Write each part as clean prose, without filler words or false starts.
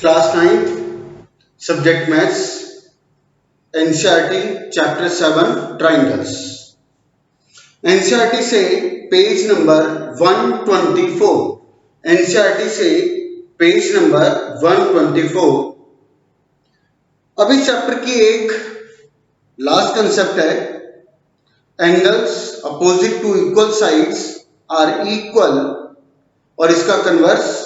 Class 9 subject maths NCERT chapter 7 triangles. NCERT से page number 124। NCERT से page number 124। अब इस चैप्टर की एक लास्ट कंसेप्ट है, angles opposite to equal sides are equal, और इसका converse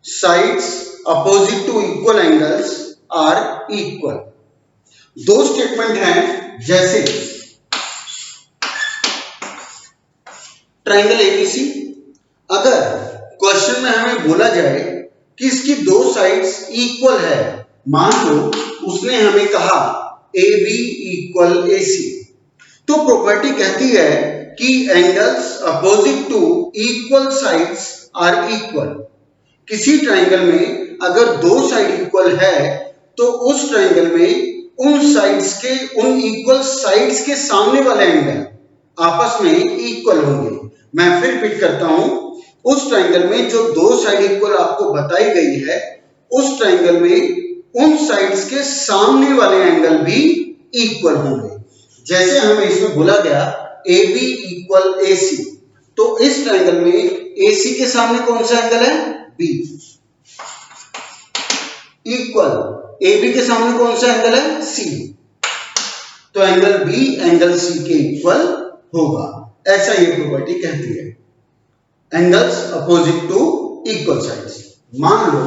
sides opposite to equal angles are equal. दो स्टेटमेंट हैं, जैसे ट्राइंगल एबीसी, अगर क्वेश्चन में हमें बोला जाए कि इसकी दो साइड्स इक्वल है, मान लो उसने हमें कहा ए बी इक्वल ए सी, तो प्रॉपर्टी कहती है कि angles opposite to equal sides are equal. किसी ट्राइंगल में अगर दो साइड इक्वल है तो उस ट्राइंगल में उन साइड्स के, उन इक्वल साइड्स के सामने वाले एंगल आपस में इक्वल होंगे। मैं फिर रिपीट करता हूं, उस ट्राइंगल में जो दो साइड इक्वल आपको बताई गई है, उस ट्राइंगल में उन साइड्स के सामने वाले एंगल भी इक्वल होंगे। जैसे हमें इसमें बोला गया ए बी इक्वल ए सी, तो इस ट्राइंगल में ए सी के सामने कौन सा एंगल है? बी इक्वल ए बी के सामने कौन सा एंगल है? सी, तो एंगल बी एंगल सी के इक्वल होगा, ऐसा ये प्रॉपर्टी कहती है। Angles opposite to equal sides. मान लो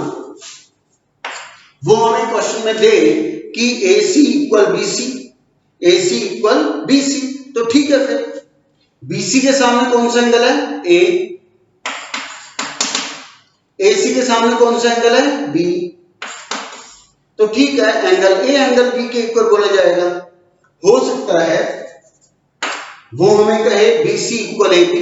वो हमें क्वेश्चन में दे कि A C equal B C, A C equal B C, तो ठीक है, फिर बी सी के सामने कौन सा एंगल है? ए सी के सामने कौन सा एंगल है? बी, तो ठीक है, एंगल ए एंगल बी के इक्वल बोला जाएगा। हो सकता है वो हमें कहे B C equal A B,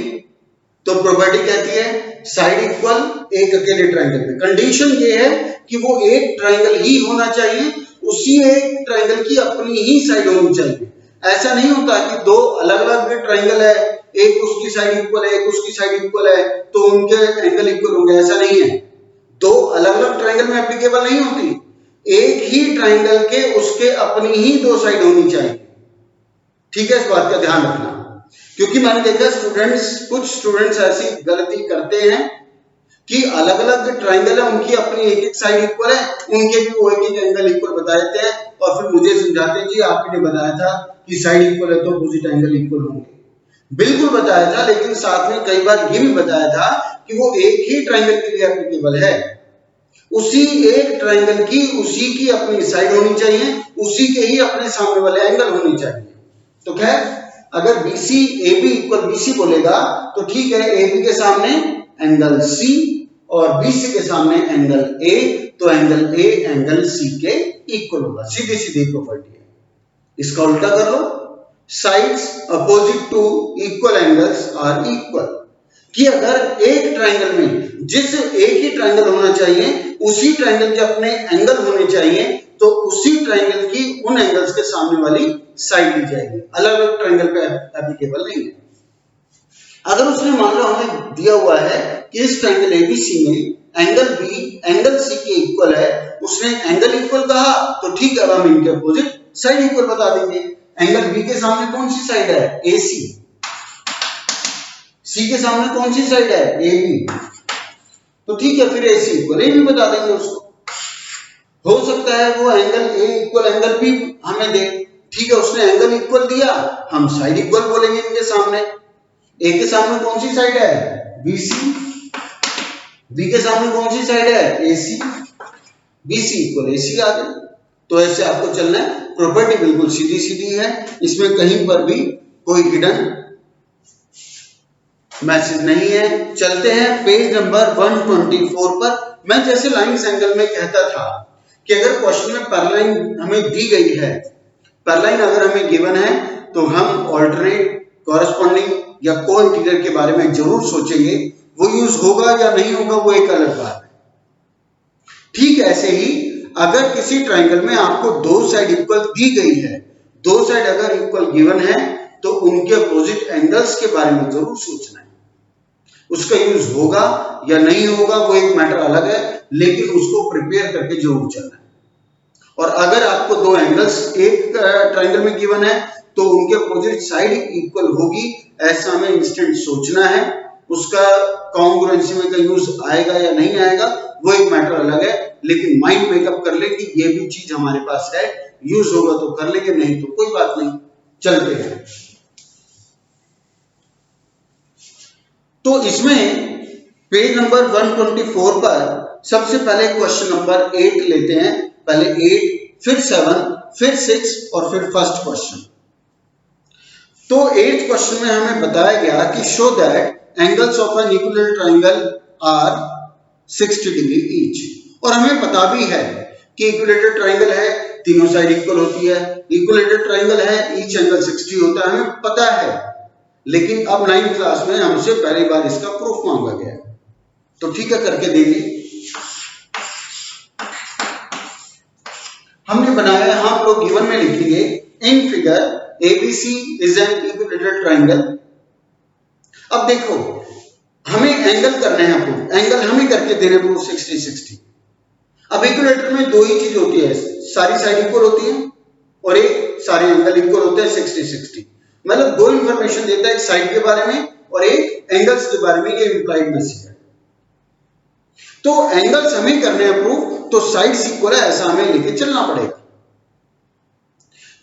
तो प्रॉपर्टी कहती है साइड इक्वल एक अकेले ट्राइंगल में। कंडीशन ये है कि वो एक ट्राइंगल ही होना चाहिए, उसी एक ट्राइंगल की अपनी ही साइड होनी चाहिए। ऐसा नहीं होता कि दो अलग अलग ट्राइंगल है, एक उसकी साइड इक्वल है, एक उसकी साइड इक्वल है, तो उनके एंगल इक्वल होंगे, ऐसा नहीं है। दो अलग अलग ट्राइंगल में एप्लीकेबल नहीं होती, एक ही ट्राइंगल के उसके अपनी ही दो साइड होनी चाहिए। ठीक है, इस बात का ध्यान रखना, क्योंकि मैंने देखा कुछ स्टूडेंट्स ऐसी गलती करते हैं कि अलग अलग ट्राइंगल है, उनकी अपनी एक एक साइड इक्वल है, उनके भी वो एक एक एंगल इक्वल बता देते हैं, और फिर मुझे समझाते हैं जी आपने बताया था कि साइड इक्वल है तो अपोजिट एंगल इक्वल होंगे। बिल्कुल बताया था, लेकिन साथ में कई बार ये भी बताया था कि वो एक ही ट्राइंगल के लिए एप्लीकेबल है, उसी एक ट्राइंगल की उसी की अपनी साइड होनी चाहिए, उसी के ही अपने सामने वाले एंगल होने चाहिए। तो खैर, अगर BC AB इक्वल BC बोलेगा तो ठीक है, AB के सामने एंगल C और BC के सामने एंगल A, तो एंगल A एंगल C के इक्वल होगा। सीधी सीधी प्रॉपर्टी है। इसका उल्टा कर लो, sides opposite to equal angles are equal, कि अगर एक ट्राइंगल में जिस एक ही ट्राइंगल होना चाहिए, उसी ट्राइंगल के अपने एंगल होने चाहिए, तो उसी ट्राइंगल की उन एंगल्स के सामने वाली साइड ली जाएगी, अलग अलग ट्राइंगल पे एप्लीकेबल नहीं है। अगर उसने मान लो हमें दिया हुआ है कि इस ट्राइंगल एबीसी में एंगल बी एंगल सी के इक्वल है, उसने एंगल इक्वल कहा, तो ठीक है, हम इनके अपोजिट साइड इक्वल बता देंगे। एंगल बी के सामने कौन सी साइड है? AC। सी के सामने कौन सी साइड है? AB, तो ठीक है, फिर AC इक्वल AB बता देंगे उसको। हो सकता है वो angle A equal angle B हमें दे, ठीक है, उसने एंगल इक्वल दिया, हम साइड इक्वल बोलेंगे इनके सामने। A के सामने कौन सी साइड है? BC, B के सामने कौन सी साइड है? AC, BC इक्वल AC आ गए। तो ऐसे आपको चलना है, प्रॉपर्टी बिल्कुल सीधी सीधी है, इसमें कहीं पर भी कोई हिडन मैसेज नहीं है। चलते हैं पेज नंबर 124 पर। मैं जैसे लाइंस एंगल में कहता था कि अगर क्वेश्चन में पैरालाइन हमें दी गई है, पैरालाइन अगर हमें गिवन है, तो हम ऑल्टरनेट, कॉरेस्पॉन्डिंग या को इंटीग्रल के बारे में जरूर सोचेंगे। वो यूज होगा या नहीं होगा वो एक अलग बात है। ठीक ऐसे ही अगर किसी ट्राइंगल में आपको दो साइड इक्वल दी गई है, दो साइड अगर इक्वल गिवन है, तो उनके अपोजिट एंगल्स के बारे में जरूर सोचना है। उसका यूज होगा या नहीं होगा वो एक मैटर अलग है, लेकिन उसको प्रिपेयर करके जरूर चलना है। और अगर आपको दो एंगल्स एक ट्रायंगल में गिवन है तो उनके अपोजिट साइड इक्वल होगी, ऐसा हमें इंस्टेंट सोचना है। उसका कॉन्ग्रुएंसी में का यूज आएगा या नहीं आएगा वो एक मैटर अलग है, लेकिन माइंड मेकअप कर ले कि ये भी चीज हमारे पास है, यूज होगा तो कर लेंगे, नहीं तो कोई बात नहीं, चलते हैं। तो इसमें पेज नंबर 124 पर सबसे पहले क्वेश्चन नंबर 8 लेते हैं। पहले 8, फिर 7, फिर 6 और फिर फर्स्ट क्वेश्चन। तो 8th क्वेश्चन में हमें बताया गया कि show that angles of an equilateral triangle are 60 degree each. और हमें पता भी है कि इक्विलैटरल ट्रायंगल है, तीनों साइड इक्वल होती है, इक्विलैटरल ट्रायंगल है, ईच एंगल 60 होता है, हमें पता है। लेकिन अब 9th क्लास में हमसे पहली बार इसका प्रूफ मांगा गया, तो ठीक है करके देंगे। हमने बनाया, हम लोग गिवन में लिखेंगे इन figure ABC is an equilateral triangle. अब देखो हमें एंगल करने हैं प्रूफ, एंगल हमें करके देने प्रूफ 60 60। अब इक्विलैटरल में दो ही चीज होती है, सारी साइड इक्वल होती है और एक सारे एंगल इक्वल होते हैं 60 60। मतलब दो इंफॉर्मेशन देता है, एक साइड के बारे में और एक एंगल्स के बारे में, ये इंप्लाइड मैसेज है। तो एंगल्स हमें करने हैं प्रूफ, तो साइड्स इक्वल है ऐसा हमें लेके चलना पड़ेगा।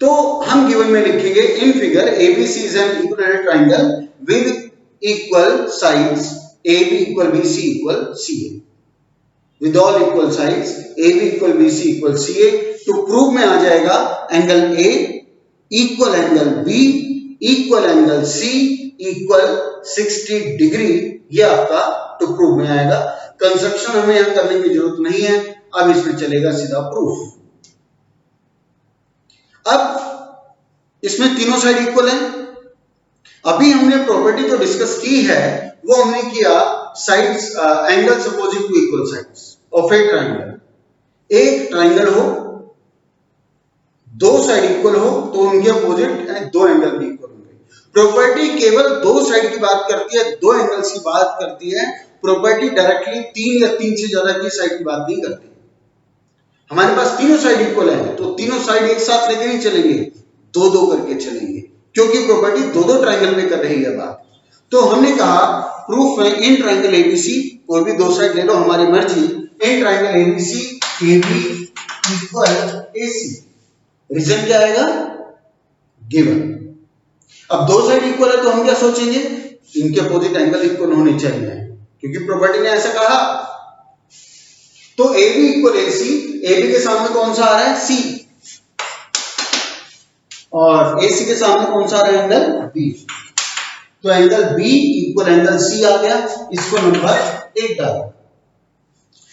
तो हम गिवन में लिखेंगे इन figure ABC is an equilateral triangle with equal sides AB equal BC equal CA, with all equal sides AB equal BC equal CA। तो प्रूफ में आ जाएगा angle A equal angle B equal angle C equal 60 degree, ये आपका to proof में आएगा। Construction हमें यहां करने की जरूरत नहीं है, अब इसमें चलेगा सीधा प्रूफ। अब इसमें तीनों साइड इक्वल है। अभी हमने प्रॉपर्टी जो डिस्कस की है वो हमने किया sides angles opposite to equal sides of a triangle. एक ट्रायंगल हो, दो साइड इक्वल हो तो उनके अपोजिट दो एंगल भी इक्वल होंगे। प्रॉपर्टी केवल दो साइड की बात करती है, दो एंगल्स की बात करती है। प्रॉपर्टी डायरेक्टली तीन या तीन से ज्यादा की साइड की बात नहीं करती। हमारे पास तीनों साइड इक्वल है तो तीनों साइड एक साथ लेके नहीं चलेंगे, दो दो करके चलेंगे, क्योंकि प्रॉपर्टी दो दो ट्रायंगल में कर रही है बात। तो हमने कहा प्रूफ में इन ट्रायंगल ABC, कोई भी दो साइड ले लो हमारी मर्जी, in triangle ABC AB equal AC। Reason क्या आएगा? गिवन। अब दो साइड इक्वल है तो हम क्या सोचेंगे, इनके अपोजिट एंगल इक्वल होने चाहिए, क्योंकि प्रॉपर्टी ने ऐसा कहा। तो AB इक्वल AC, AB के सामने कौन सा आ रहा है? C, और AC के सामने कौन सा आ रहा है? Angle B। तो angle B equal angle C आ गया, इसको नंबर 1 डालो।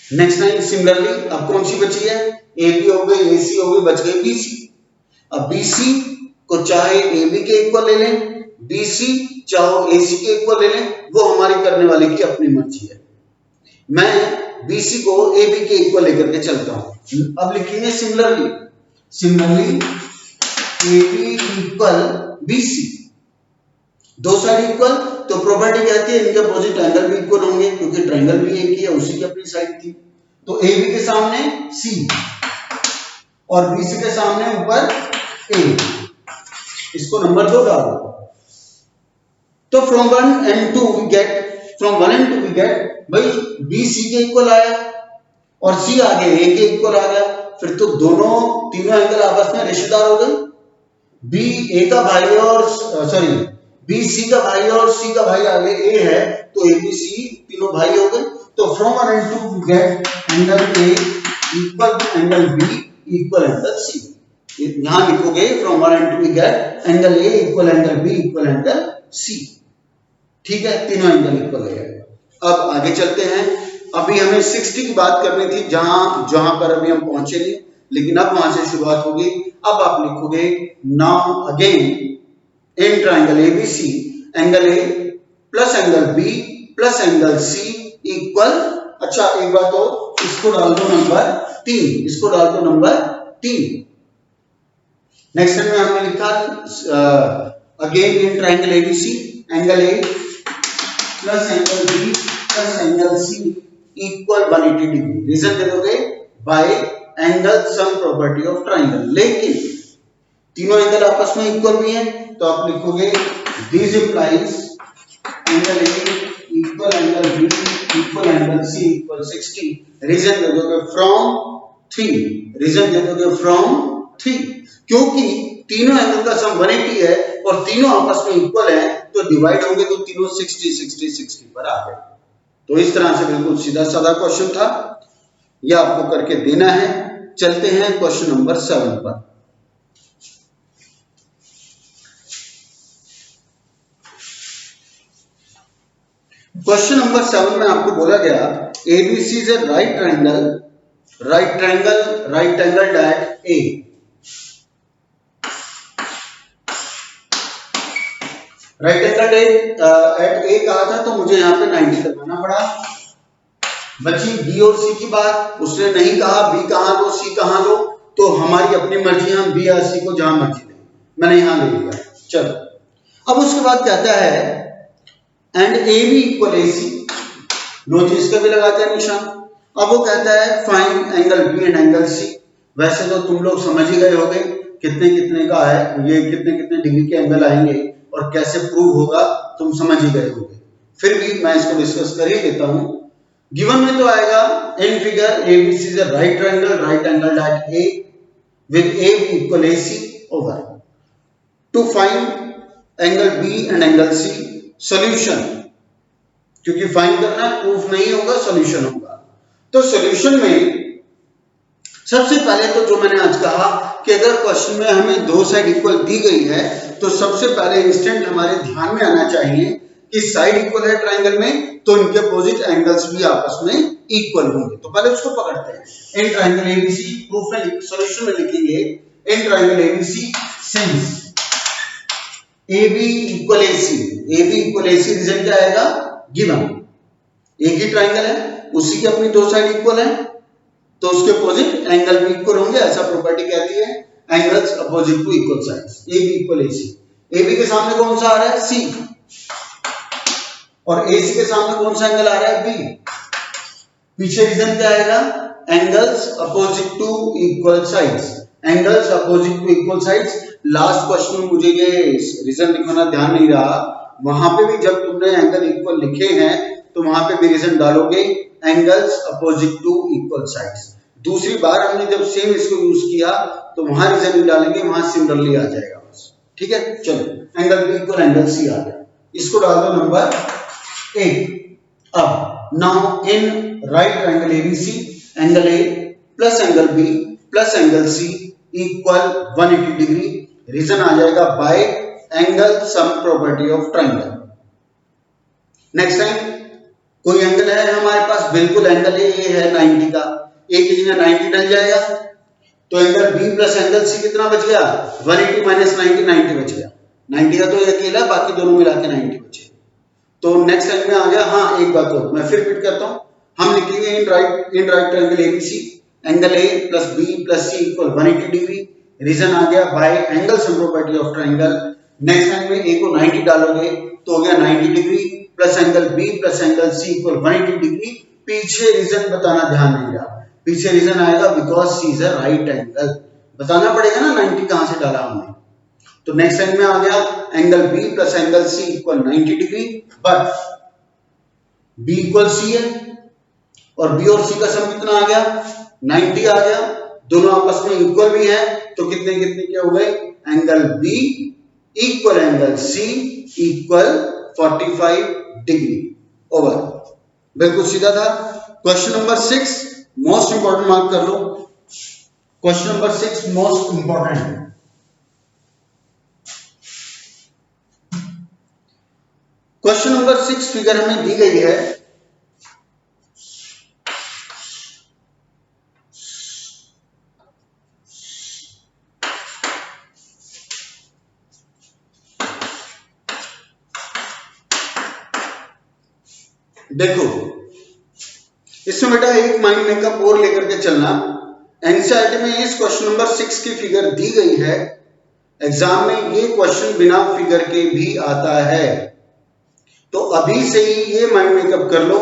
नेक्स्ट लाइन सिमिलरली अब कौन सी बची है? AB हो गई, AC हो गई, बच गई BC। अब BC को चाहे AB के इक्वल ले लें, BC चाहे AC के इक्वल ले लें, वो हमारी करने वाले की अपनी मर्जी है। मैं BC को AB के इक्वल लेकर के चलता हूं। अब लिखेंगे similarly, similarly AB equal BC, दो साइड इक्वल तो प्रॉपर्टी कहती है इनके अपोजिट एंगल भी इक्वल होंगे, क्योंकि ट्रायंगल भी एक ही है, उसी की अपनी साइड थी। तो AB के सामने C और BC के सामने ऊपर A, इसको नंबर 2 डालो। तो फ्रॉम 1 and 2 वी गेट, भाई BC के इक्वल आया और C आगे A के इक्वल आ गया, फिर तो तीनों एंगल आपस में रिश्तेदार हो गए। BC का भाई और C का भाई आगे A है, तो ABC तीनों भाई हो गए। तो from 1 and 2 we get angle A equal to angle B equal angle C। यहां लिखोगे from 1 and 2 we get angle A equal angle B equal angle C। ठीक है, तीनों एंगल इक्वल हो जाएगा। अब आगे चलते हैं। अभी हमें 60 की बात करनी थी, जहां पर अभी हम पहुंचे नहीं, लेकिन अब वहां से शुरुआत होगी। अब आप लिखोगे now again in triangle ABC angle A plus angle B plus angle C equal, अच्छा एक बात हो, इसको डाल दो नंबर 3, इसको डाल दो नंबर 3। नेक्स्ट में हमने लिखा again in triangle ABC angle A plus angle B plus angle C equal 180 degree. Reason दे दोगे by angle sum property of triangle. लेकिन तीनों एंगल आपस में इक्वल भी हैं तो आप लिखोगे this implies angle A equal angle B equal angle C equal 60। Reason दे दोगे फ्रॉम 3। रीजन दे दोगे फ्रॉम 3 क्योंकि तीनों एंगल का सम 180 है और तीनों आपस में इक्वल है तो डिवाइड होंगे तो तीनों 60 60 60 पर आ गए। तो इस तरह से बिल्कुल सीधा साधा क्वेश्चन था, यह आपको करके देना है। चलते हैं क्वेश्चन नंबर 7 पर। क्वेश्चन नंबर 7 में आपको बोला गया ABC is a right triangle at A। Right angle at A कहा था तो मुझे यहाँ पे 90 लगाना पड़ा। बची B और C की बात, उसने नहीं कहा B कहाँ लो C कहाँ लो, तो हमारी अपनी मर्जी, हम B या C को जहां मर्जी लें, मैंने यहां ले लिया। चलो अब उसके बाद कहता है एंड AB इक्वल AC, लो जी इसका भी लगाते हैं निशान। अब वो कहता है find angle B and angle C। वैसे तो तुम लोग समझ ही गए होगे कितने कितने का है, ये कितने कितने डिग्री के एंगल आएंगे और कैसे प्रूव होगा, तुम समझ ही गए होगे। फिर भी मैं इसको डिस्कस कर ही देता हूं। गिवन में तो आएगा in figure ABC is a right angle at A with AB equal AC over to find angle B and angle C solution, क्योंकि फाइंड करना प्रूफ नहीं होगा, सॉल्यूशन होगा। तो सॉल्यूशन में सबसे पहले तो जो मैंने आज कहा कि अगर क्वेश्चन में हमें दो साइड इक्वल दी गई है तो सबसे पहले इंस्टेंट हमारे ध्यान में आना चाहिए कि साइड इक्वल है ट्रायंगल में तो इनके अपोजिट एंगल्स भी आपस में इक्वल होंगे। तो पहले उसको पकड़ते हैं। इन ट्रायंगल एबीसी, प्रूफ में सॉल्यूशन में लिखेंगे in triangle ABC since AB equal AC, AB equal AC reason क्या आएगा, गिवन एक ही ट्रायंगल है, उसी की अपनी दो साइड इक्वल है तो उसके अपोजिट एंगल भी इक्वल होंगे, ऐसा प्रॉपर्टी कहती है angles opposite to equal sides. AB equal AC, AB के सामने कौन सा आ रहा है C और AC के सामने कौन सा एंगल आ रहा है B। पीछे रीजन क्या आएगा, angles opposite to equal sides, angles opposite to equal sides. Last question में मुझे ये रीजन लिखना ध्यान नहीं रहा, वहां पे भी जब तुमने एंगल इक्वल लिखे हैं तो वहां पे भी रीजन डालोगे angles opposite to equal sides. दूसरी बार हमने जब सेम इसको यूज किया तो वहां रीजन नहीं डालेंगे, वहां सिमिलरली आ जाएगा बस, ठीक है। चलो angle B equal angle C आ गया, इसको डाल दो नंबर 1। अब now in right triangle ABC angle A plus angle B plus angle C equal 180 degree. Reason आ जाएगा by angle sum property of triangle. Next time कोई एंगल है हमारे पास, बिल्कुल एंगल A है 90 का, A की जगह 90 डल जाएगा तो angle B plus angle C कितना बच गया, 180 माइनस 90 90 बच गया। 90 का तो ये अकेला, बाकी दोनों मिला के 90 बचे। तो नेक्स्ट टाइम में आ गया। हाँ एक बात और मैं फिर रिपीट करता हूं, हम लिखेंगे in right triangle ABC angle A plus B plus C equal 180 degree. Reason आ गया by angle sum property of triangle. Next time में A को 90 डालोगे तो हो गया 90 degree plus angle B plus angle C equal 180 degree. पीछे reason बताना ध्यान नहीं रहा, पीछे रीजन आएगा because C is a right angle, बताना पड़ेगा ना 90 कहां से डाला हमने। तो नेक्स्ट टाइम में आ गया angle B plus angle C equal 90 degree, but B equal C है और B और C का सम कितना आ गया 90 आ गया, दोनों आपस में इक्वल भी है तो कितने कितने क्या हो गए, angle B equal angle C equal 45 degree over. बिल्कुल सीधा था। Question number 6 most important mark कर लो, question number 6 most important. Question number 6 figure हमें दी गई है, देखो इसमें बेटा एक माइंड मेकअप और लेकर के चलना। एनसीईआरटी में इस क्वेश्चन नंबर 6 की फिगर दी गई है, एग्जाम में ये क्वेश्चन बिना फिगर के भी आता है। तो अभी से ही ये माइंड मेकअप कर लो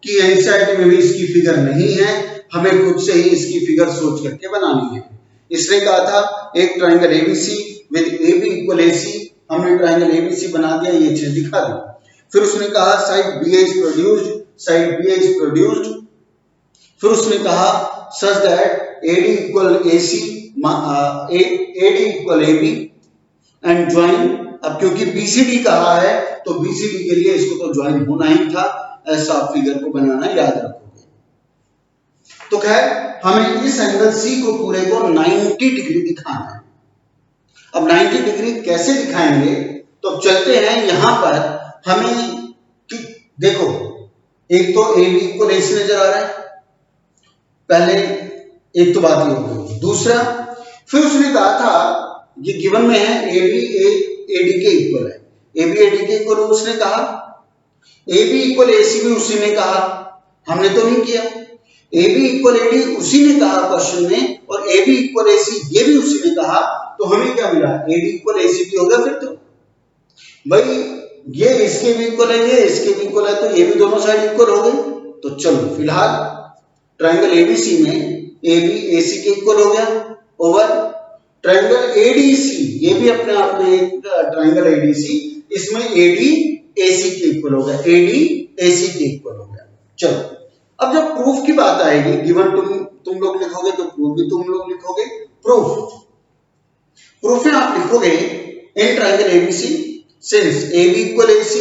कि एनसीईआरटी में भी इसकी फिगर नहीं है, हमें खुद से ही इसकी फिगर सोच करके बनानी है। इसने कहा था एक triangle ABC with AB equal AC, हमने ट्राइंगल एबीसी बना दिया, ये चीज दिखा दी। फिर उसने कहा side BA is produced, side BA is produced. फिर उसने कहा such that AD equal AC, AD equal AB and join. अब क्योंकि BCD कहा है तो BCD के लिए इसको तो ज्वाइन होना ही था, ऐसा आप फिगर को बनाना याद रखोगे। तो खैर हमें इस एंगल C को पूरे को 90 डिग्री दिखाना है। अब 90 डिग्री कैसे दिखाएंगे, तो चलते हैं यहां पर हमें कि देखो एक तो AB इक्वल AC नजर आ रहा है, पहले एक तो बात ये हो गई। दूसरा फिर उसने कहा था ये गिवन में है AB AD के इक्वल है, AB AD के इक्वल उसने कहा, AB इक्वल AC भी उसी ने कहा, हमने तो नहीं किया। AB इक्वल AD उसी ने कहा क्वेश्चन में, और AB इक्वल AC ये भी उसी ने कहा, तो हमें क्या मिला AD इक्वल AC भी होगा। फिर तो भाई ये इसके भी इक्वल है, ये इसके भी इक्वल है, तो ये भी दोनों साइड इक्वल हो गए। तो चलो फिलहाल ट्राइंगल ABC में AB AC के इक्वल हो गया, ओवर ट्राइंगल ADC, ये भी अपने आप में एक ट्राइंगल ADC, इसमें AD AC के इक्वल हो गया, AD AC के इक्वल हो गया। चलो अब जब प्रूफ की बात आएगी, गिवन तुम लोग लिखोगे तो प्रूफ भी तुम लोग लिखोगे। प्रूफ में आप लिखोगे in triangle ABC since AB equal AC,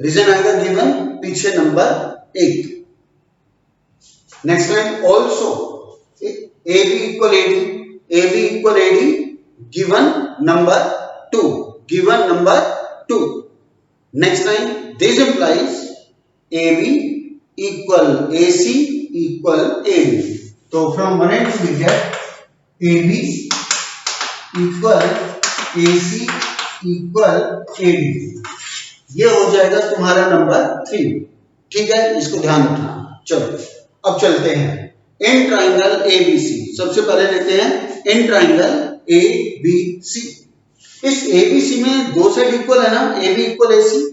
reason आएगा गिवन, पीछे number 1। Next line also AB equal AD, AB equal AD given number 2, given number 2। Next line this implies AB equal AC equal AD। तो from 1 and 2 we get AB equal AC equal AD, ये हो जाएगा तुम्हारा number 3। ठीक है, इसको ध्यान रखना। चलो अब चलते हैं इन ट्राइंगल ABC। सबसे पहले लेते हैं इन ट्राइंगल ABC। इस ABC में दो साइड इक्वल है ना, AB इक्वल AC।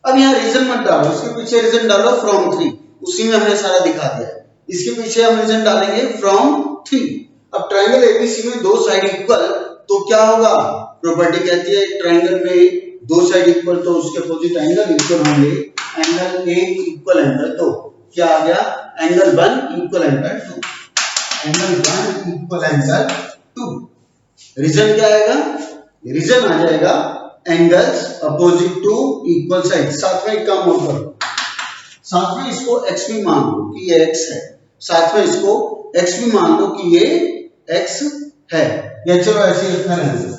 अब यहाँ रीजन मत डालो, इसके पीछे रीजन डालो फ्रॉम 3, उसी में हमने सारा दिखा दिया है। इसके पीछे हम रीजन डालेंगे फ्रॉम 3। अब ट्राइंगल ABC में दो साइड इक्वल, तो क्या होगा, प्रॉपर्टी कहती है ट्राइंगल में दो साइड इक्वल तो उसके अपोजिट एंगल इक्वल होंगे। एंगल A इक्वल एंगल 2, क्या आ गया, angle 1 equal angle 2, angle 1 equal angle 2। Reason क्या आएगा, रीजन आ जाएगा angles opposite to equal side. साथ में एक काम और करो, साथ में इसको x भी मान लो कि ये x है, साथ में इसको x भी मान लो कि ये x है, या चलो ऐसे ही रखा रहने दो।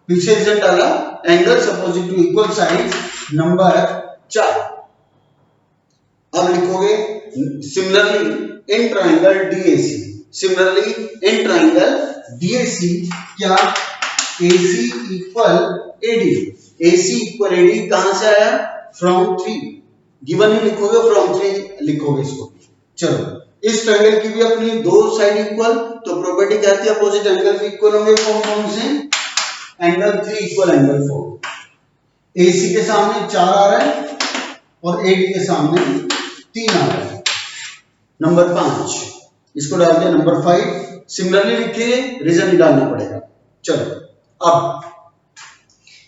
पीछे रीजन डाला angles opposite to equal side number 4। अब लिखोगे similarly in triangle DAC, similarly in triangle DAC क्या AC equal AD, AC equal AD कहां से आया, फ्रॉम 3। गिवन में लिखोगे फ्रॉम 3 लिखोगे इसको। चलो इस ट्रायंगल की भी अपनी दो साइड इक्वल, तो प्रॉपर्टी कहती है अपोजिट एंगल भी इक्वल होंगे। कौन से, एंगल 3 इक्वल एंगल 4। AC के सामने 4 आ रहा है और AD के सामने 3 आ रहा है। नंबर 5 इसको डाल दिया, नंबर 5 सिमिलरली लिखिए, रीजन डालना पड़ेगा। चलो अब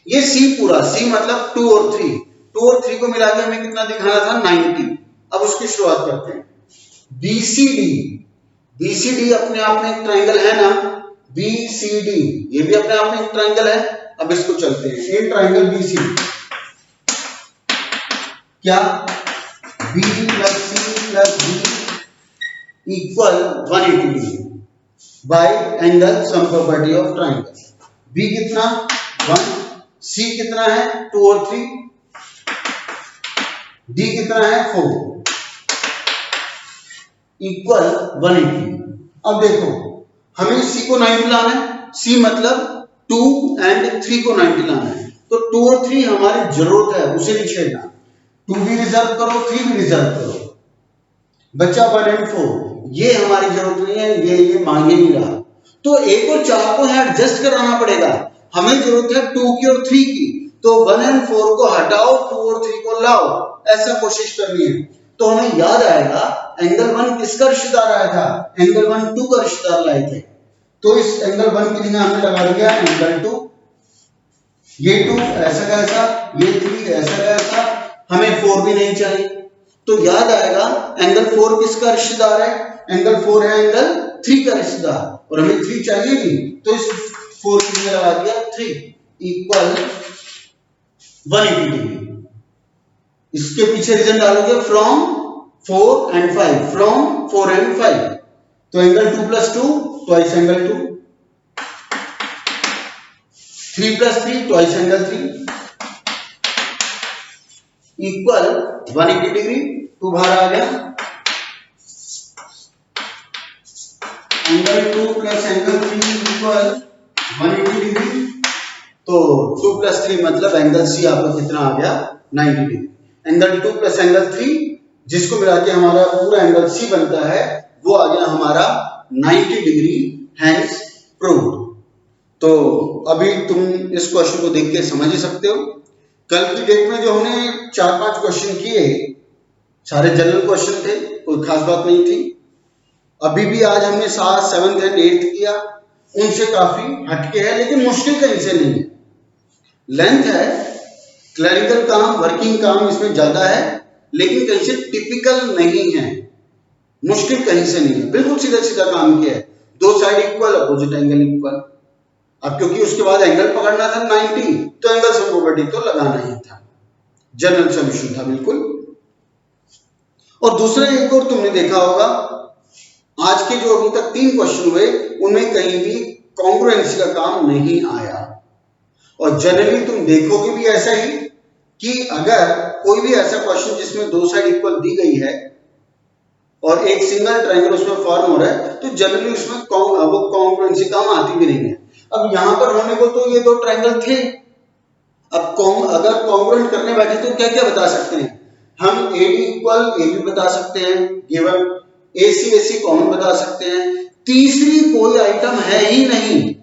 ये C पूरा, C मतलब 2 और 3, 2 और 3 को मिला के हमें कितना दिखाना था, 90। अब उसकी शुरुआत करते हैं। BCD, BCD अपने आप में एक ट्राइंगल है ना, BCD ये भी अपने आप में एक ट्राइंगल है। अब इसको चलते हैं इन ट्राइंगल BCD क्या, B plus C plus D equal 180 degree by angle sum property of triangle. B कितना 1, C कितना है 2 और 3, D कितना है 4 इक्वल 180। अब देखो हमें C को 90 लाना है, C मतलब 2 एंड 3 को 90 लाना है, तो 2 और 3 हमारी जरूरत है, उसे नहीं छेड़ना। 2 भी रिजर्व करो, 3 भी रिजर्व करो, बच्चा 1 एंड 4 ये हमारी जरूरत नहीं है, ये मांगे नहीं रहा। तो 1 और 4 को यहां एडजस्ट कराना पड़ेगा। हमें जरूरत है 2 की और 3 की, तो 1 और 4 को हटाओ, 2 और 3 को लाओ, ऐसा कोशिश करनी है। तो हमें याद आएगा एंगल 1 किसका रिश्तेदार आया था, एंगल 1 2 का रिश्तेदार लाए थे, तो इस एंगल 1 की जगह हमने लगा दिया एंगल 2, ये 2 ऐसा का ऐसा, ये 3 ऐसा का ऐसा, हमें 4 भी नहीं चाहिए, तो याद आएगा एंगल 4 किसका रिश्तेदार है, एंगल 4 है एंगल 3 का रिश्तेदार, और हमें 3 चाहिए नहीं, तो इस 4 की जगह लगा दिया 3 इक्वल 180 डिग्री। इसके पीछे रीजन डालोगे फ्रॉम 4 and 5, फ्रॉम 4 and 5, तो angle 2 + 2 twice angle 2, 3 + 3 twice angle 3 equal 180 degree. 2 बाहर आ गया, एंगल 2 + एंगल 3 इक्वल 180 डिग्री, तो 2 + 3 मतलब एंगल सी आपका कितना आ गया 90 डिग्री। एंगल 2 + एंगल 3 जिसको मिला के हमारा पूरा एंगल सी बनता है, वो आ गया हमारा 90 डिग्री, हैंस प्रूव्ड। तो अभी तुम इस क्वेश्चन को देख के समझ ही सकते हो। कल की डेट में जो हमने 4-5 क्वेश्चन किए, सारे जनरल क्वेश्चन थे, कोई खास बात नहीं थी। अभी भी आज हमने 7th 7th and 8th किया, उनसे काफी हटके है, लेकिन मुश्किल कहीं से नहीं है। लेंथ है, क्लरिकल काम, वर्किंग काम इसमें ज्यादा है, लेकिन कहीं से टिपिकल नहीं है, मुश्किल कहीं से नहीं है, बिल्कुल सीधा सीधा काम किया है। दो side equal, opposite angle equal. अब क्योंकि उसके बाद एंगल पकड़ना था 90, तो एंगल सम प्रॉपर्टी तो लगाना ही था, जनरल सॉल्यूशन था बिल्कुल। और दूसरा एक और तुमने देखा होगा, आज के जो अभी तक 3 क्वेश्चन हुए, उनमें कहीं भी कॉन्ग्रुएंसी का काम नहीं आया। और जनरली तुम देखोगे भी ऐसा ही कि अगर कोई भी ऐसा क्वेश्चन जिसमें 2 साइड इक्वल दी गई है और एक सिंगल ट्रायंगल उसमें फॉर्म हो रहा है, तो जनरली उसमें वो कॉन्ग्रुएंसी काम आती भी नहीं है। अब यहां पर होने को तो ये 2 ट्रायंगल थे, अब अगर कॉन्ग्रुएंट करने बैठे तो क्या क्या बता सकते हैं हम, AD इक्वल AB बता सकते हैं, गिवन AC कॉमन बता सकते हैं, तीसरी कोई आइटम है ही नहीं,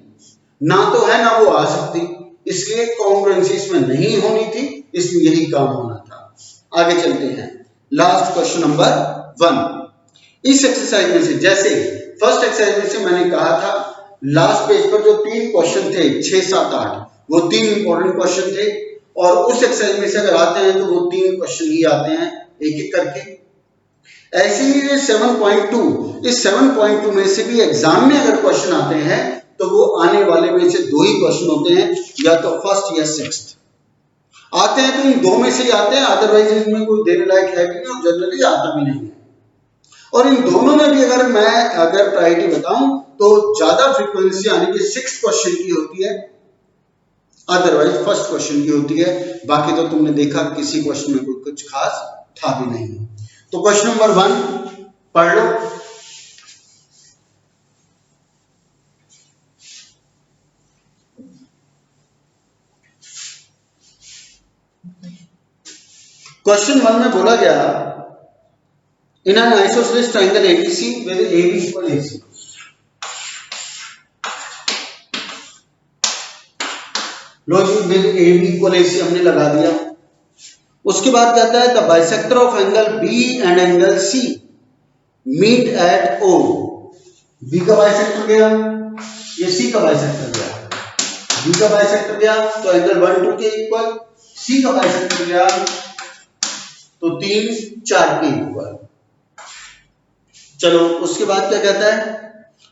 ना तो है ना वो आ सकती, इसलिए कॉन्ग्रुएंसी इसमें नहीं होनी थी, इसलिए यही काम होना था। आगे चलते हैं, लास्ट क्वेश्चन नंबर 1। इस एक्सरसाइज में से, जैसे फर्स्ट एक्सरसाइज में से मैंने कहा था, लास्ट पेज पर जो 3 क्वेश्चन थे 6, 7, 8, वो 3 इंपॉर्टेंट क्वेश्चन थे, और उस एक्सरसाइज में से अगर आते हैं तो वो 3 क्वेश्चन ही आते हैं एक एक करके। ऐसे ही 7.2, इस 7.2 में से भी एग्जाम में अगर क्वेश्चन आते हैं तो वो आने वाले में से 2 ही क्वेश्चन होते हैं, या तो फर्स्ट या 6th आते हैं, तो इन 2 में से ही आते हैं, अदरवाइज इसमें कोई देने लायक है भी नहीं और जनरली आता भी नहीं है। और इन दोनों में भी अगर प्रायोरिटी बताऊं तो ज्यादा फ्रीक्वेंसी आने की 6th क्वेश्चन की होती है, अदरवाइज फर्स्ट क्वेश्चन की होती है। बाकी तो तुमने देखा किसी क्वेश्चन में कोई कुछ खास था भी नहीं। तो क्वेश्चन नंबर 1 पढ़ लो। क्वेश्चन 1 में बोला गया, in an isosceles triangle ABC with AB equal AC, लो जी विद AB इक्वल AC हमने लगा दिया। उसके बाद कहता है the bisector of angle B and angle C meet at O। B का बाइसेक्टर गया, ये C का बाइसेक्टर गया, B का बाइसेक्टर गया तो एंगल 1 2 के इक्वल, C का बाइसेक्टर गया तो 3 4 के इक्वल। चलो उसके बाद क्या कहता है,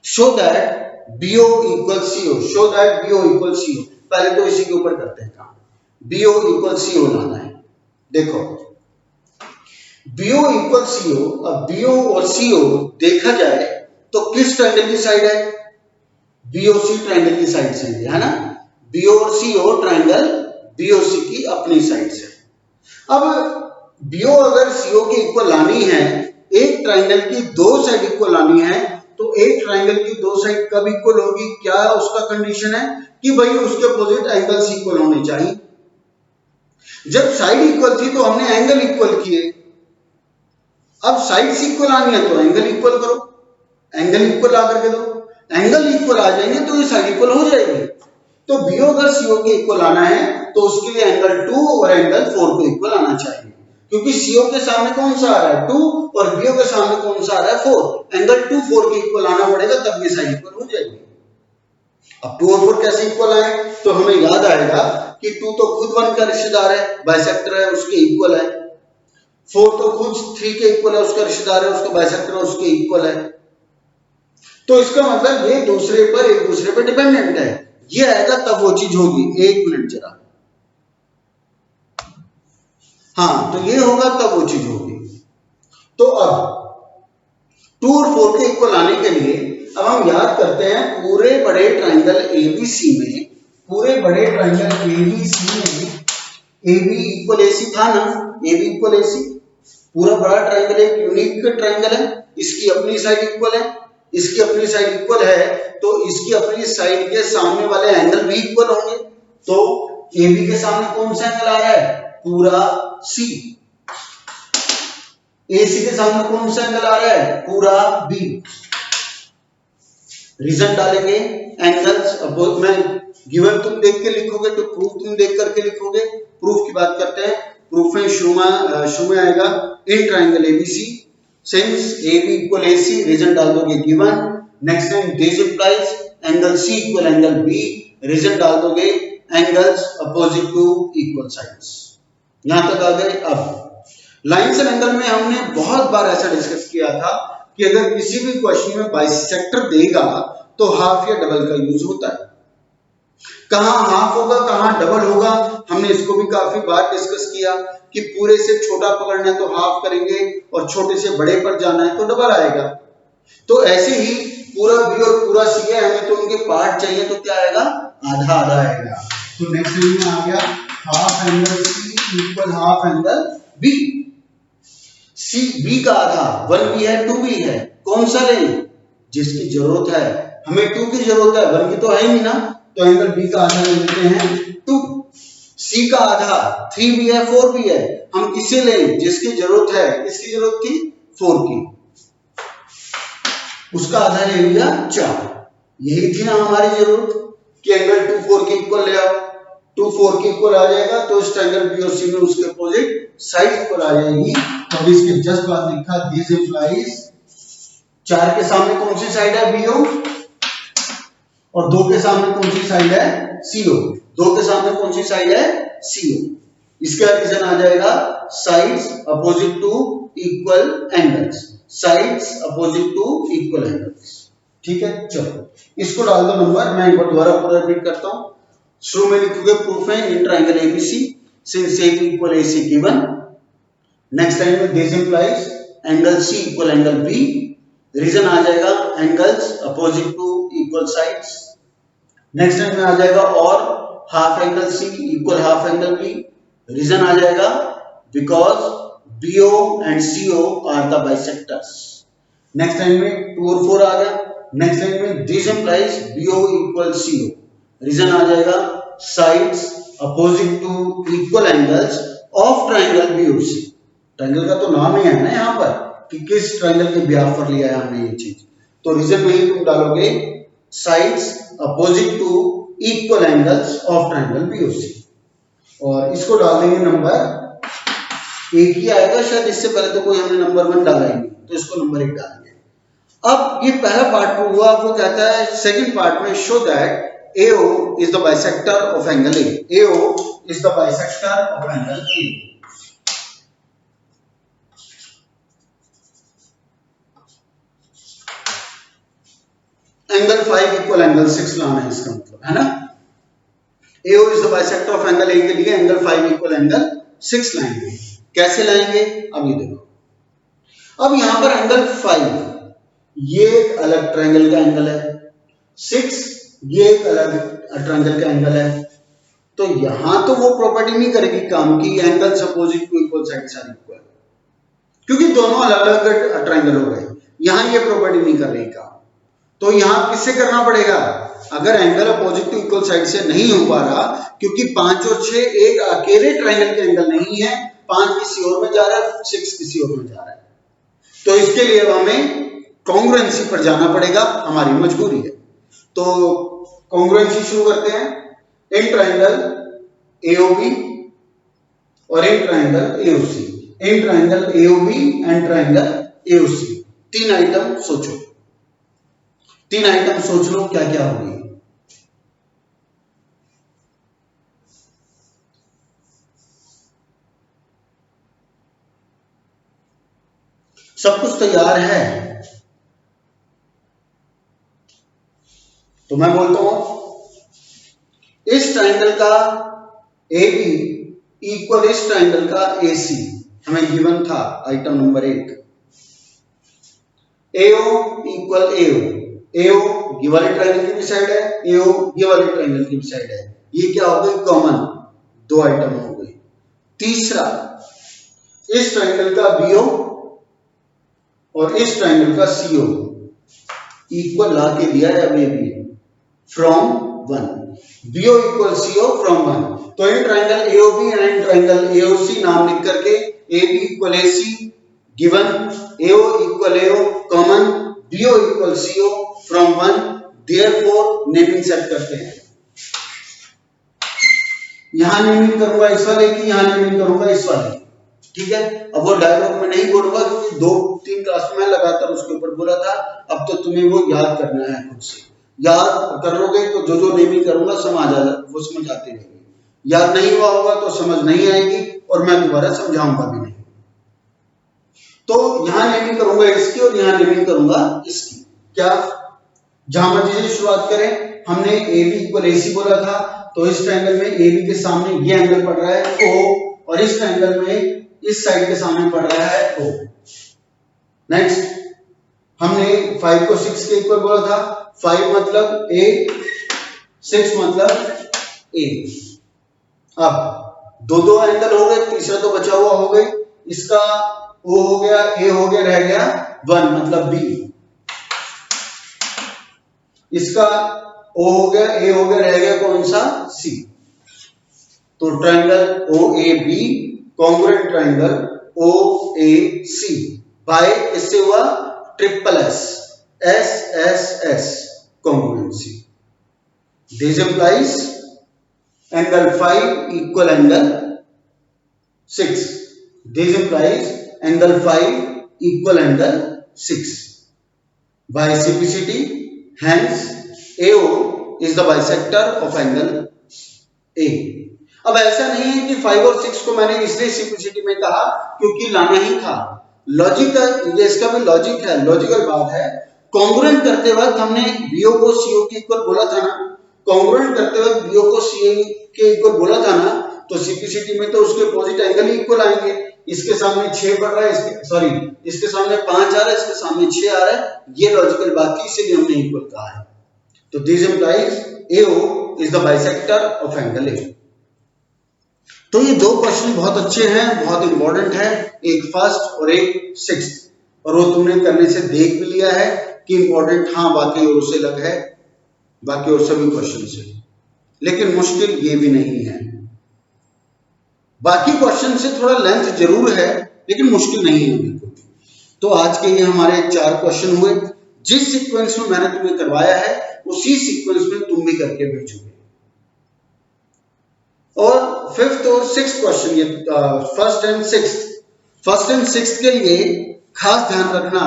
show that BO equal CO, show that BO equal CO। पहले तो इसी के ऊपर करते हैं काम, BO इक्वल CO लाना है। देखो BO इक्वल CO, अब BO और CO देखा जाए तो किस ट्रायंगल की साइड है, BOC ट्रायंगल की साइड से है ना, BO और CO ट्रायंगल BOC की अपनी साइड से। अब BO अगर CO के इक्वल लानी है, एक ट्रायंगल की 2 साइड इक्वल लानी है, तो एक ट्रायंगल की 2 साइड कब इक्वल होगी, क्या उसका कंडीशन है कि भाई उसके अपोजिट एंगल्स इक्वल होने चाहिए। जब साइड इक्वल थी तो हमने एंगल इक्वल किए, अब साइड्स इक्वल आनी है तो एंगल इक्वल करो, एंगल इक्वल आकर के दो, एंगल इक्वल आ जाएंगे तो ये साइड इक्वल हो जाएगी। तो बीओ अगर सीओ के इक्वल आना है तो उसके लिए एंगल 2 और एंगल 4 को इक्वल आना चाहिए, क्योंकि सीओ के सामने कौन सा आ रहा है 2 और बीओ के सामने कौन सा आ रहा है 4, एंगल 2 4 के इक्वल आना पड़ेगा, तब ये साइड इक्वल हो जाएगी। अब 2 और 4 कैसे इक्वल आए, तो हमें याद आएगा कि 2 तो खुद 1 का रिश्तेदार है, बाइसेक्टर है, उसके इक्वल है। 4 तो खुद 3 के इक्वल है, उसका रिश्तेदार है, उसका बाइसेक्टर है, उसके इक्वल है। तो इसका मतलब ये दूसरे पर एक दूसरे पर डिपेंडेंट है। ये आएगा तब वो चीज होगी। एक मिनट जरा, हाँ तो ये होगा तब वो चीज होगी। तो अब 2 और 4 के इक्वल आने के लिए अब हम याद करते हैं पूरे बड़े ट्राइंगल एबीसी में, पूरे बड़े ट्राइंगल एबीसी में AB इक्वल AC था ना, AB इक्वल AC, पूरा बड़ा ट्राइंगल एक यूनिक ट्राइंगल है, इसकी अपनी साइड इक्वल है, इसकी अपनी साइड इक्वल है, तो इसकी अपनी साइड के सामने वाले एंगल भी इक्वल होंगे। तो AB के सामने कौन सा एंगल आ रहा है, पूरा C। AC के सामने कौन सा एंगल आ रहा है, पूरा B। रीजन डालेंगे एंगल्स, अब मैं गिवन तुम देख के लिखोगे तो प्रूफ तुम देख करके लिखोगे। प्रूफ की बात करते हैं, प्रूफ में शुरू में आएगा in triangle ABC since AB equal AC, reason डाल दोगे given. Next time this implies angle C equal angle B, reason डाल दोगे angles opposite to equal sides. यहां तक आ गए। अब लाइंस एंड एंगल में हमने बहुत बार ऐसा डिस्कस किया था कि अगर किसी भी क्वेश्चन में बाइसेक्टर देगा तो हाफ या डबल का यूज होता है। कहां हाफ होगा कहां डबल होगा, हमने इसको भी काफी बार डिस्कस किया कि पूरे से छोटा पकड़ना है तो हाफ करेंगे और छोटे से बड़े पर जाना है तो डबल आएगा। तो ऐसे ही पूरा बी और पूरा सी है, हमें तो उनके पार्ट चाहिए तो क्या आएगा, आधा आधा आएगा। तो नेक्स्ट में आ गया half angle C equal half angle B. C B का आधा 1 भी है 2 भी है, कौन सा लें, जिसकी जरूरत है। हमें 2 की जरूरत है, 1 की तो है नहीं ना, तो एंगल बी का आधा ले लेते हैं 2। सी का आधा 3 भी है 4 भी है, हम किसे लें, जिसकी जरूरत है, किसकी जरूरत थी 4 की, उसका आधा ले लिया 4। यही थी ना हमारी जरूरत कि एंगल 2 4 के इक्वल ले आओ। 2 4 के इक्वल आ जाएगा तो इस ट्रायंगल बी और सी में उसके अपोजिट साइड इक्वल आ जाएगी। तो अभी इसके जस्ट बाद लिखा दिस इंप्लाइज 4 के सामने कौन सी साइड है बीओ और 2 के सामने कौन सी साइड है सीओ, 2 के सामने कौन सी साइड है सीओ। इसका रीजन आ जाएगा sides opposite to equal angles, sides opposite to equal angles. ठीक है, चलो इसको डाल दो नंबर। मैं एक बार दोबारा पूरा रिपीट करता हूं। शुरू में लिखोगे प्रूफ है in triangle ABC since AB equal AC given. Next line में this implies angle C equal angle B, reason आ जाएगा angles opposite to equal sides. Next line में आ जाएगा और half angle C equal half angle B, reason आ जाएगा because BO and CO are the bisectors. Next line में 2 और 4 आ गया। नेक्स्ट लाइन में this implies BO equal CO, reason आ जाएगा sides opposite to equal angles of triangle BOC। Triangle का तो नाम ही है ना यहाँ पर कि किस ट्रायंगल के ब्याह पर लिया है हमने ये चीज। तो रीजन में ही तुम डालोगे sides opposite to equal angles of triangle BOC और इसको डाल देंगे नंबर 1 ही आएगा शायद, इससे पहले तो कोई हमने नंबर 1 डाला ही नहीं, तो इसको नंबर 1 डालेंगे। अब ये पहला पार्ट हुआ, वो कहता है सेकंड पार्ट में show that AO is the bisector of angle A. AO is the bisector of angle A. Angle 5 equal angle 6 लाना है इसका मतलब, है ना। AO is the bisector of angle A के लिए एंगल 5 इक्वल एंगल 6 लाएंगे। कैसे लाएंगे अब ये देखो। अब यहां पर एंगल 5 ये एक अलग ट्रायंगल का एंगल है, 6 ये एक अलग ट्रायंगल का एंगल है। तो यहां तो वो प्रॉपर्टी नहीं करेगी काम की angles opposite to equal sides are equal, क्योंकि दोनों अलग अलग ट्रायंगल हो गए। यहां ये प्रॉपर्टी नहीं कर रही काम। तो यहां किससे करना पड़ेगा, अगर angle opposite to equal side से नहीं हो पा रहा, क्योंकि 5 और 6 एक अकेले ट्रायंगल के एंगल नहीं है, 5 किसी और में जा रहा है 6 किसी और में जा रहा है, तो इसके लिए हमें कॉन्ग्रुएंसी पर जाना पड़ेगा, हमारी मजबूरी है। तो कॉन्ग्रुएंसी शुरू करते हैं। इन ट्राइंगल AOB और in triangle AOC, in triangle AOB and triangle AOC। तीन आइटम सोचो, तीन आइटम सोच लो क्या क्या होगी। सब कुछ तैयार है तो मैं बोलता हूं इस ट्राइंगल का AB इक्वल इस ट्राइंगल का AC हमें गिवन था item number 1। AO equal AO, AO ये वाले ट्राइंगल की भी साइड है, AO ये वाले ट्राइंगल की भी साइड है। ये क्या हो गई कॉमन, दो आइटम हो गई। तीसरा इस ट्राइंगल का BO और इस ट्राइंगल का CO इक्वल ला के दिया है अभी भी from 1, BO equal CO from 1। तो in triangle AOB and triangle AOC नाम लिख करके AB equal AC given, AO equal AO common, BO equal CO from 1, therefore naming set करते हैं। यहां नेमिंग करूंगा इस वाले की, यहां नेमिंग करूंगा इस वाले की, ठीक है। अब वो डायलॉग में नहीं बोलूंगा क्योंकि 2-3 क्लास में लगातार उसके ऊपर बोला था। अब तो तुम्हें वो याद करना है, खुद से याद कर लोगे तो जो जो नेमिंग करूंगा वो समझ आती रहेगी। याद नहीं हुआ होगा तो समझ नहीं आएगी और मैं दोबारा समझाऊंगा भी नहीं। तो यहां नेमिंग करूंगा इसकी और यहां नेमिंग करूंगा इसकी। क्या जहां मर्जी से शुरुआत करें, हमने AB इक्वल AC बोला था तो इस ट्रायंगल में AB के सामने ये एंगल पड़ रहा है O और इस ट्रायंगल में इस साइड के सामने पड़ रहा है O। नेक्स्ट हमने 5 को 6 के इक्वल बोला था, 5 मतलब A, 6 मतलब A। अब दो एंगल हो गए, तीसरा तो बचा हुआ हो गए, इसका O हो गया, A हो गया, रह गया 1 मतलब B। इसका O हो गया, A हो गया, रह गया कौन सा C। तो triangle OAB congruent triangle OAC by इससे हुआ triple S, SSS congruency. This implies angle 5 equal angle 6. This implies angle 5 equal angle 6. By simplicity, hence AO is the bisector of angle A. अब ऐसा नहीं है कि 5 और 6 को मैंने इसलिए सिंपलिसिटी में कहा क्योंकि लाना ही था। लॉजिकल, ये इसका भी लॉजिक है, लॉजिकल बात है। कॉन्ग्रुएंट करते वक्त हमने BO को CO के इक्वल बोला था ना, कॉन्ग्रुएंट करते वक्त BO को CO के इक्वल बोला था ना, तो सिंपलिसिटी में तो उसके अपोजिट एंगल ही इक्वल आएंगे। इसके सामने 6 बढ़ रहा है, इसके सामने 5 आ रहा है, इसके सामने 6 आ रहा है, ये लॉजिकल बात थी, इसीलिए हमने इक्वल कहा है। तो this implies AO is the bisector of angle A। तो ये दो क्वेश्चन बहुत अच्छे हैं, बहुत इंपॉर्टेंट है, एक फर्स्ट और एक सिक्स्थ, और वो तुमने करने से देख भी लिया है कि इंपॉर्टेंट हाँ बाकी और से अलग है, बाकी और सभी क्वेश्चन से, लेकिन मुश्किल ये भी नहीं है। बाकी क्वेश्चन से थोड़ा लेंथ जरूर है लेकिन मुश्किल नहीं है बिल्कुल। तो आज के ये हमारे 4 क्वेश्चन हुए। जिस सीक्वेंस में मैंने तुम्हें करवाया है उसी सीक्वेंस में तुम भी करके भेजोगे। और 5th और 6th क्वेश्चन, ये फर्स्ट एंड सिक्स्थ के लिए खास ध्यान रखना,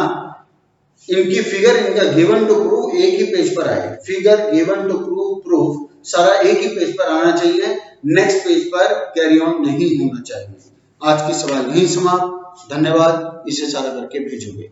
इनकी फिगर, इनका गिवन टू प्रूफ एक ही पेज पर आए। फिगर, गिवन टू प्रूफ सारा एक ही पेज पर आना चाहिए, नेक्स्ट पेज पर कैरी ऑन नहीं होना चाहिए। आज की सवाल यहीं समाप्त। धन्यवाद। इसे सारा करके भेजोगे।